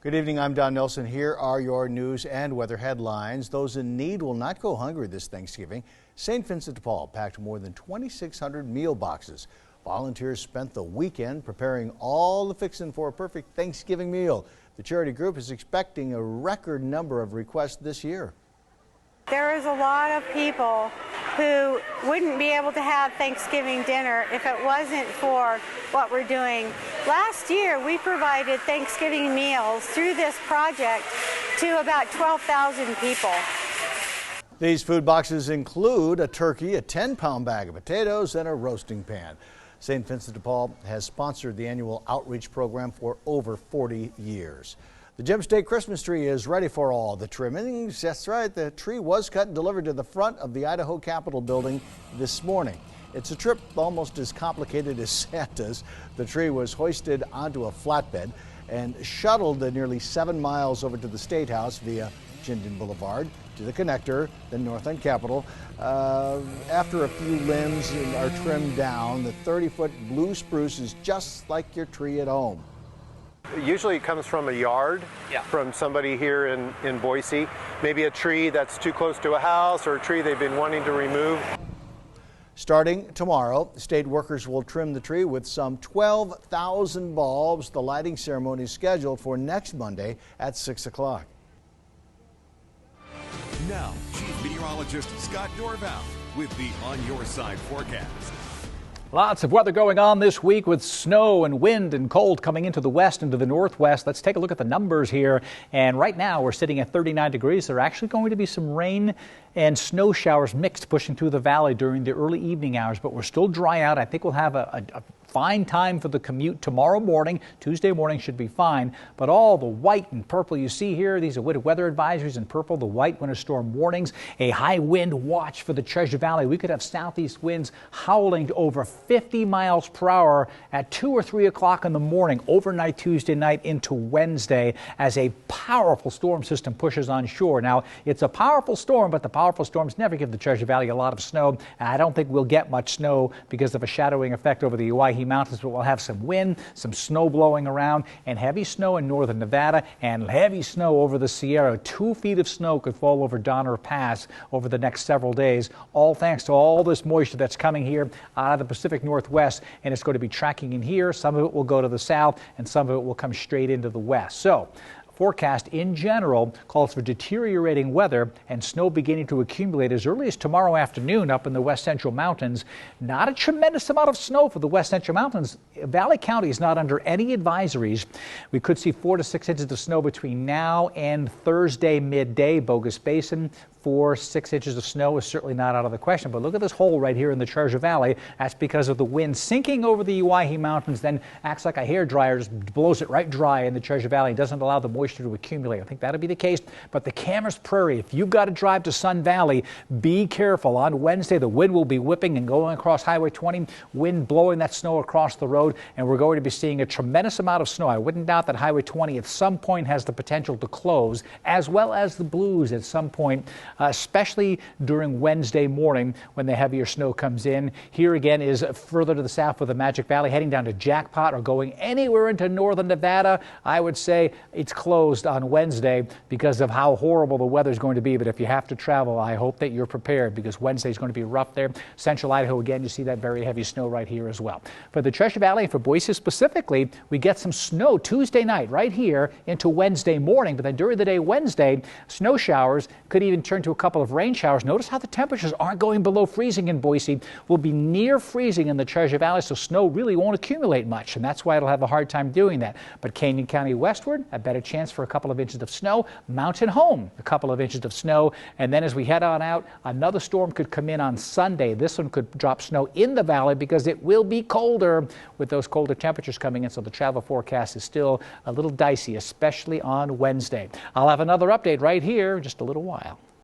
Good evening, I'm Don Nelson. Here are your news and weather headlines. Those in need will not go hungry this Thanksgiving. St. Vincent de Paul packed more than 2,600 meal boxes. Volunteers spent the weekend preparing all the fixin' for a perfect Thanksgiving meal. The charity group is expecting a record number of requests this year. There is a lot of people who wouldn't be able to have Thanksgiving dinner if it wasn't for what we're doing. Last year, we provided Thanksgiving meals through this project to about 12,000 people. These food boxes include a turkey, a 10-pound bag of potatoes, and a roasting pan. St. Vincent de Paul has sponsored the annual outreach program for over 40 years. The Gem State Christmas tree is ready for all the trimmings. That's right, the tree was cut and delivered to the front of the Idaho Capitol building this morning. It's a trip almost as complicated as Santa's. The tree was hoisted onto a flatbed and shuttled nearly 7 miles over to the State House via Chinden Boulevard to the connector, then north on Capitol. After a few limbs are trimmed down, the 30-foot blue spruce is just like your tree at home. Usually it comes from a yard, from somebody here in Boise. Maybe a tree that's too close to a house or a tree they've been wanting to remove. Starting tomorrow, state workers will trim the tree with some 12,000 bulbs. The lighting ceremony is scheduled for next Monday at 6 o'clock. Now, Chief Meteorologist Scott Dorval with the On Your Side forecast. Lots of weather going on this week with snow and wind and cold coming into the west and to the northwest. Let's take a look at the numbers here. And right now we're sitting at 39 degrees. There are actually going to be some rain and snow showers mixed pushing through the valley during the early evening hours, but we're still dry out. I think we'll have a fine time for the commute tomorrow morning. Tuesday morning should be fine, but all the white and purple you see here, these are weather advisories in purple, the white winter storm warnings, a high wind watch for the Treasure Valley. We could have southeast winds howling to over 50 miles per hour at 2 or 3 o'clock in the morning, overnight Tuesday night into Wednesday, as a powerful storm system pushes on shore. Now, it's a powerful storm, but the powerful storms never give the Treasure Valley a lot of snow. I don't think we'll get much snow because of a shadowing effect over the Owyhee Mountains, but we'll have some wind, some snow blowing around, and heavy snow in northern Nevada and heavy snow over the Sierra. 2 feet of snow could fall over Donner Pass over the next several days, all thanks to all this moisture that's coming here out of the Pacific Northwest, and it's going to be tracking in here. Some of it will go to the south and some of it will come straight into the west. So forecast in general calls for deteriorating weather and snow beginning to accumulate as early as tomorrow afternoon up in the west central mountains. Not a tremendous amount of snow for the west central mountains. Valley County is not under any advisories. We could see 4 to 6 inches of snow between now and Thursday midday. Bogus Basin, 4-6 inches of snow is certainly not out of the question. But look at this hole right here in the Treasure Valley. That's because of the wind sinking over the Owyhee Mountains, then acts like a hairdryer, just blows it right dry in the Treasure Valley and doesn't allow the moisture to accumulate. I think that'll be the case. But the Camas Prairie, if you've got to drive to Sun Valley, be careful. On Wednesday, the wind will be whipping and going across Highway 20, wind blowing that snow across the road, and we're going to be seeing a tremendous amount of snow. I wouldn't doubt that Highway 20 at some point has the potential to close, as well as the Blues at some point, especially during Wednesday morning when the heavier snow comes in. Here again is further to the south with the Magic Valley, heading down to Jackpot or going anywhere into northern Nevada. I would say it's closed on Wednesday because of how horrible the weather is going to be. But if you have to travel, I hope that you're prepared because Wednesday is going to be rough there. Central Idaho, again, you see that very heavy snow right here as well. For the Treasure Valley and for Boise specifically, we get some snow Tuesday night right here into Wednesday morning. But then during the day Wednesday, snow showers could even turn to a couple of rain showers. Notice how the temperatures aren't going below freezing in Boise. We'll be near freezing in the Treasure Valley, so snow really won't accumulate much, and that's why it'll have a hard time doing that. But Canyon County westward, a better chance for a couple of inches of snow. Mountain Home, a couple of inches of snow. And then as we head on out, another storm could come in on Sunday. This one could drop snow in the valley because it will be colder with those colder temperatures coming in, so the travel forecast is still a little dicey, especially on Wednesday. I'll have another update right here in just a little while.